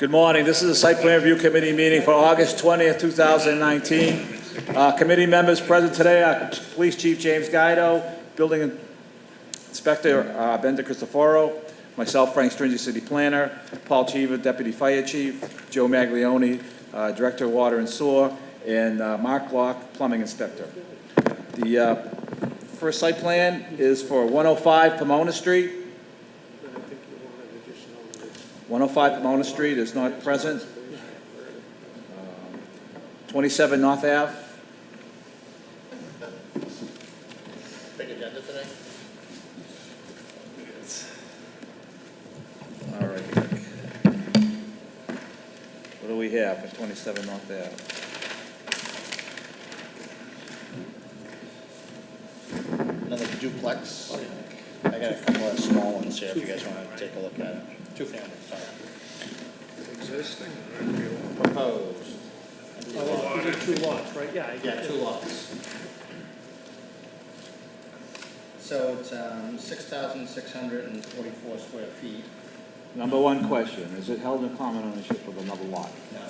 Good morning. This is the Site Plan Review Committee meeting for August 20th, 2019. Committee members present today are Police Chief James Guido, Building Inspector Ben DeCristoforo, myself, Frank Stringy, City Planner, Paul Cheever, Deputy Fire Chief, Joe Maglione, Director of Water and Sewer, and Mark Locke, Plumbing Inspector. The first site plan is for 105 Pomona Street. 105 Pomona Street is not present. 27 North Ave. Big agenda today? All right. What do we have for 27 North Ave? Another duplex. I got a couple of small ones here if you guys want to take a look at it. Two families, sorry. Existing? Proposed. Oh, these are two lots, right? Yeah. Yeah, two lots. So it's 6,644 square feet. Number one question, is it held in common ownership with another lot? No.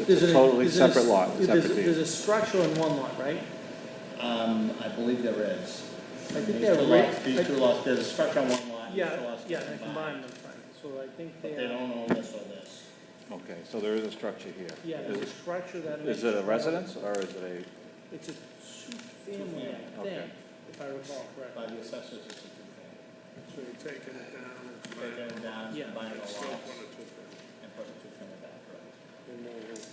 It's a totally separate lot, separate There's deed. a structure in one lot, right? I believe there is. I think These they're two right. lots, these two lots, there's a structure on one lot. these two Yeah, lots yeah, are they combined them, right. So I think But they they are, don't own this or this. Okay, so there is a structure here. yeah, there's a structure that makes. Is it a residence or is it It's a two-family, I Okay. think, if I recall By correctly. the assessors, it's a two-family. So you're taking it down and Taking it down, Yeah. combining the still lots, put a two-family. and put a two-family back, right? And more room.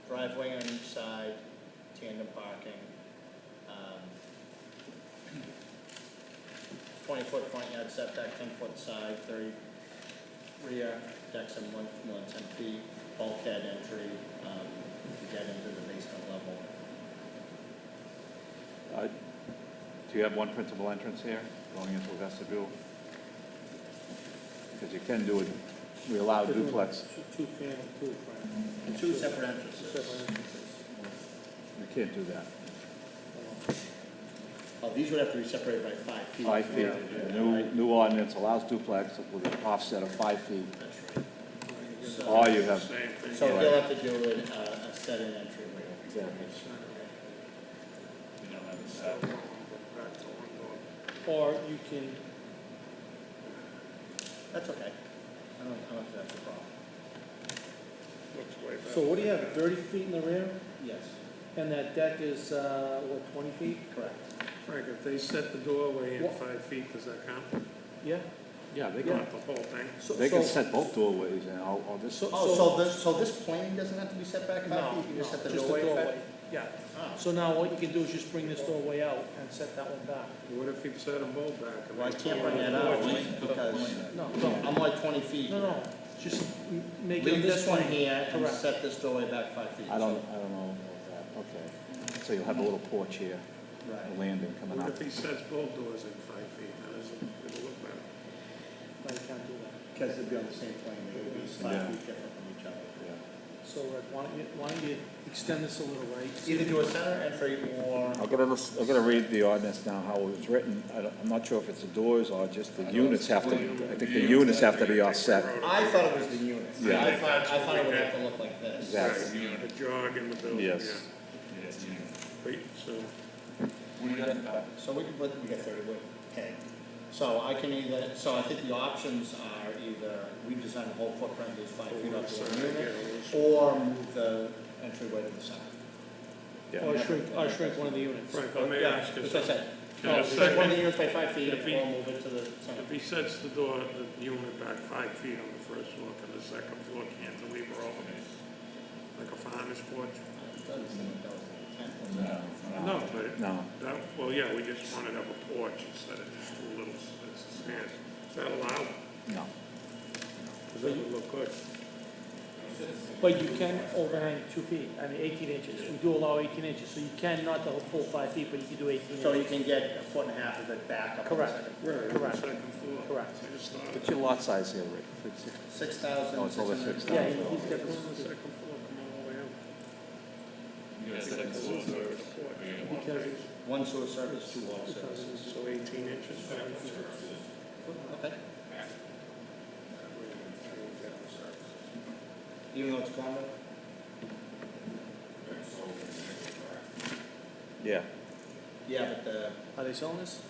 Driveway on each side, tandem parking. 20-foot front yard setback, 10-foot side, 30 rear, decks of more than 10 feet, bulkhead entry to get into the basement level. a, do you have one principal entrance here going into a vestibule? Because you can do it, we allow duplex, Two-family, two, right. Two separate entrances. Separate entrances. you can't do that. Oh, these would have to be separated by 5 feet. 5 feet. Yeah, The right. new ordinance allows duplex with an offset of 5 feet. That's right. So- Or you have, Same thing. So he'll have to do a set-in entryway. exactly. You know, that's- So, back to one door. Or you can, That's okay. I don't think that's a problem. Looks way better. so what do you have, 30 feet in the rear? Yes, And that deck is, what, 20 feet? correct. Frank, if they set the doorway in What? 5 feet, does that count? Yeah. Yeah, they Yeah. can, Not the whole thing? So- they can so- set both doorways and all this. So- So this plane doesn't have to be set back 5 No, feet? You just no, set the just doorway back? Yeah. Ah. So now what you can do is just bring this doorway out and set that one back. What if he set them both back? and Well, I they can't pull bring the that out doors? because No, no, I'm like 20 feet. no, no, just make it Leave this one plane. here and Correct. set this doorway back 5 feet. I don't know that, okay. So you'll have a little porch here, a Right. landing coming What up. if he sets both doors in 5 feet? How does it, it'll look better? No, you can't do that. Because they'd be on the same plane, they would be 5 Yeah. feet different from each other. Yeah. So Rick, why don't you extend this a little, right? Either do a center entry or, I'm gonna read the ordinance now, how it was written. I'm not sure if it's the doors or just the units have to, I think the units have to be offset. I thought it was the units. Yeah. I thought it would have to look like this. Exactly. A jog in the building, Yes. yeah. Wait, so, So we can put, we got 30 wood, okay. So I can either, so I think the options are either redesign the whole footprint, these 5 feet up to a unit, or move the entryway to the center. Or shrink one of the units. Frank, let me ask you That's what I something. said. Can No, a shrink one of the second, units by 5 feet, if he- or move it to the center. if he sets the door, the unit back 5 feet on the first floor, can the second floor cantilever over? Like a farmer's porch? It doesn't seem like that was the intent. No, but, No, that, well, yeah, we just wanted to have a porch instead of just two little, it's a stand. Is that allowed? no. Because that would look good. But you can overhang 2 feet, I mean 18 inches. We do allow 18 inches, so you can not the full 5 feet, but you can do 18 inches. So you can get a foot and a half of it back up on the Correct. second floor. Right, Correct. second floor. Correct. I just thought, What's your lot size here, Rick? 6,000. Oh, it's over 6,000. Yeah, he's got go on the this, second floor, come all the way up. because it's, One sewer service, 2 water because services. it's, So 18 inches. Okay. even though it's condo? Yeah. Yeah, but the, Are they selling this?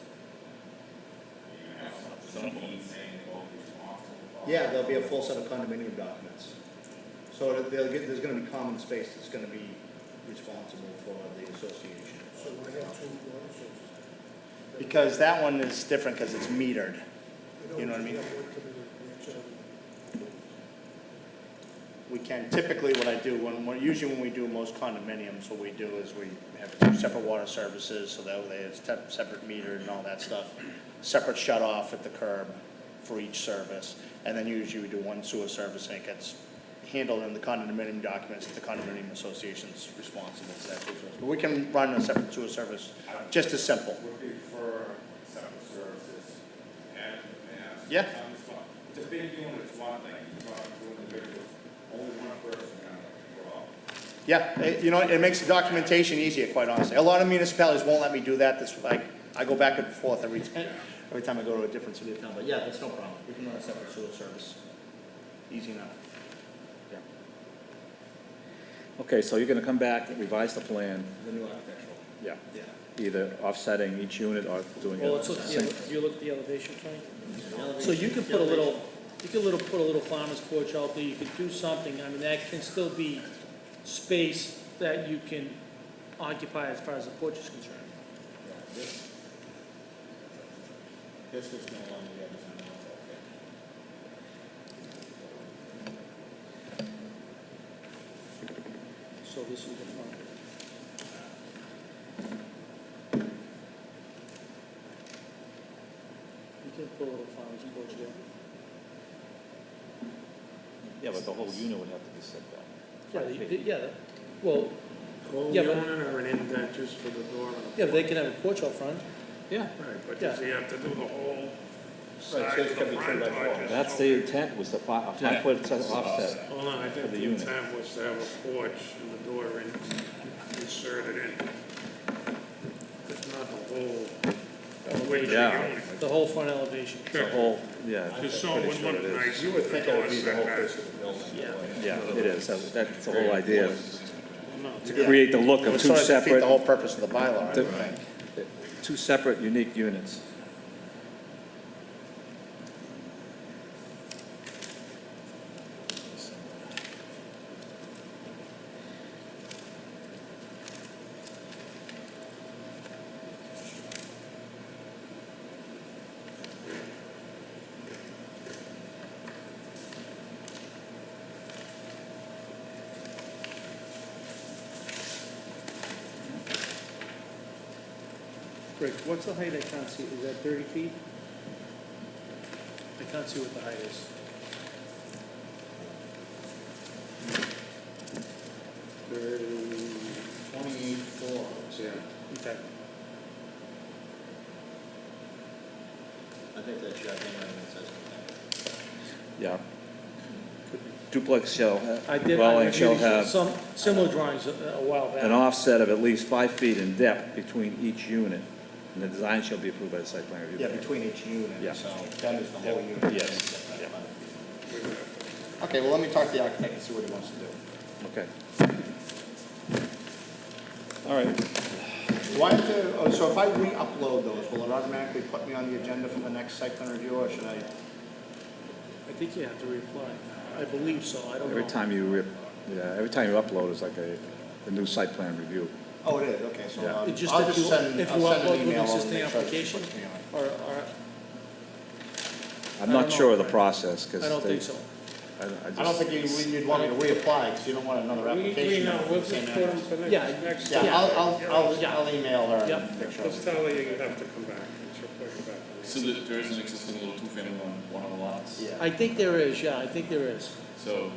yeah, there'll be a full set of condominium documents. So there's gonna be common space that's gonna be responsible for the association. So why have two water sources? Because that one is different because it's metered. They You know what I don't mean? have one committee, we actually have- We can, typically what I do, usually when we do most condominiums, what we do is we have two separate water services, so that way it's separate metered and all that stuff. Separate shut off at the curb for each service, and then usually we do one sewer service and it gets handled in the condominium documents, the condominium association's responsible for that sewer service. But we can run a separate sewer service, just as simple. Would prefer separate services and, Yeah. It's a big unit, it's one thing, you talk to individuals, only one person kind of go out. Yeah, you know, it makes the documentation easier, quite honestly. A lot of municipalities won't let me do that, this, like, I go back and forth every time I go to a different city or town, but yeah, that's no problem. We can run a separate sewer service. Easy enough. Okay, so you're gonna come back and revise the plan, The new architectural. yeah, Yeah. either offsetting each unit or doing Well, it. let's look, you look at the elevation, Frank? So you could put a little, put a little farmer's porch out there, you could do something, I mean, that can still be space that you can occupy as far as the porch is concerned. This is no longer the design. So this is the front. You can put a little farmer's porch there. Yeah, but the whole unit would have to be set back. Well, Whole Yeah, but- unit or an indent just for the door and a yeah, but they can have a porch out front. Yeah. Right, but does he have to do the whole so side it's of gotta the be front 3 by 4. or just? That's the intent, was the a 5-foot offset. Well, no, I for think the the unit. intent was to have a porch and the door inserted in. It's not the whole, width of the Yeah. unit. The whole front elevation. The whole, yeah. Just so it would look nice. You would think it would be the whole Door face setback. of the building. Yeah. Yeah, it is, that's the whole idea, No, to create the look It of would two sort of defeat separate, the whole purpose of the bylaw, I The- would think. two separate unique units. Rick, what's the height? I can't see. Is that 30 feet? I can't see what the height is. thirty, 28.4. yeah. Okay. I think that's your handwriting that says it. Yeah. Duplex shall, I did, dwelling I shall reviewed have some similar drawings a while back. an offset of at least 5 feet in depth between each unit, and the design shall be approved by the site plan review. Yeah, board. between each unit, Yeah. so that is the whole unit. Yes. Okay, well, let me talk to the architect and see what he wants to do. Okay. All right. Do I have to, so if I re-upload those, will it automatically put me on the agenda for the next site plan review, or should I? I think you have to reply. I believe so. I don't know. Every time you upload, it's like a new site plan review. Oh, it is, okay, so Yeah. I'll It just I'll if you- just send, if I'll you send upload an with email and existing make sure that it application, puts me on. Or, I'm I not don't sure know. of the process, because I don't think so. I don't think you'd want me to reapply, because you don't want another We application. know, we'll Same just put address. them for Yeah, next. Yeah, Yeah. I'll email her Yep. and make sure. Just tell her you have to come back, and she'll put you back. So there is an existing little two-family on one of the lots? Yeah. I think there is, yeah, I think there is. So,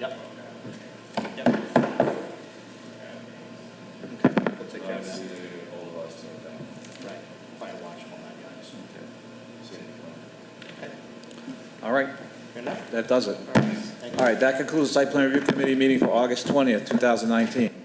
Yep. Yep. Okay, we'll take care of that. obviously, all of us are down. Right, fire watch, all that guys. See it. Okay, All right, fair enough. that does it. Thank you. All right, that concludes the site plan review committee meeting for August 20th, 2019.